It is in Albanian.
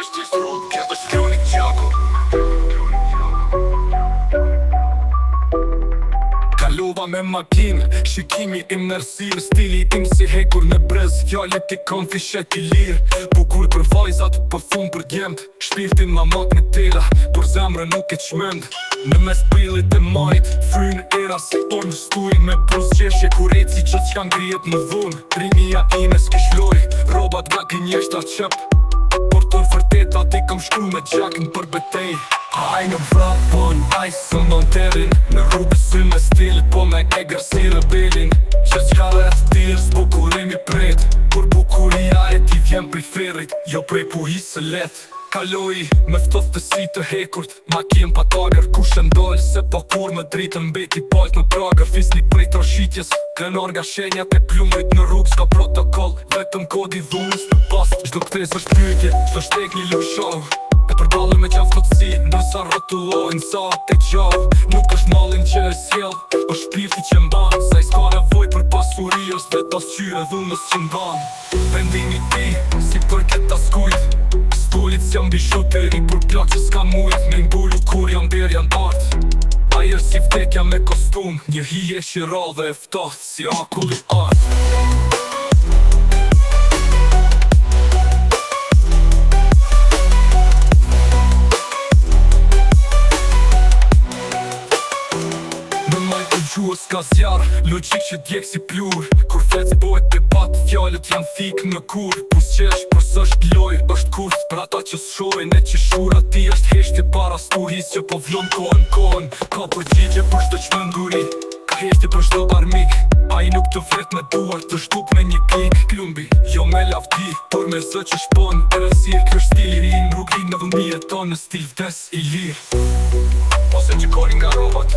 Shqis rrug, kjo është Pionik Gjaku. Kalova me makin, shikimi im nërësir, stili im si hekur në brez, fjallit i kon fishet i lir. Bukur për vajzat, për fun për djemt, shpirtin ma mat në tela, por zemrë nuk e qmend. Në mes prillit e majt, fryn era se on stuj me pusqeshje kureci që t'ka ngrijet në dhun. Rinia ime s'kish loj, robat nga gënjeshta qep, por të vërtetat i kam shkru me gjakën për betej. Aj në vrapon, aj së më terin, në rrugës sy me stil, po me egrë si rebelin. Që qka rreth tirë s'bukurimi pret, kur bukuria e ti vjen prej ferrit, jo prej puhisë let. Kaloi me ftof të si të hekurt, ma kiem pa tagër, kush e ndoll se po kur më dritën beti palt në pragër. Fisni prej troshitjes, krenor nga shenjat e plumrit në rrug s'ka protokoll, vetëm kodi dhunës në pas. Çdo ktes është pyetje, çdo shteg një lëshov, e përballur me qaftotësi, ndërsa rrotullohen sa te qov. Nuk është mallin që e sjell, është shpirti që mban, sa i s'ka nevoj për pasuri, është vetas qyre dhunës që mban. Vendimi ti, si për këta skujt, stullit s'jam bishuteri, për plak që s'ka mujt, me mbullu kur jam der janë art. Ajer si vdekja me kostum, një hije shiral dhe eftoht si akulli art. Gjuhës ka zjarë, logik që djek si plur, kur flet bëhet debat, fjallet janë thik në kur. Pusqesh, pës është loj, është kurs për ata që s'shojnë, e që shura ti është heshtje para stuhis që po vlon kohën. Ka përgjigje për shto qmënduri, ka heshtje për shto armik, a i nuk të flet me duar të shtup me një klik. Klumbi, jo me lavdi, por me zë që shpon, e rësir kjo stil i rin, rrugin në dhëmije tonë në stil vdes i lir. Ose që kori nga robat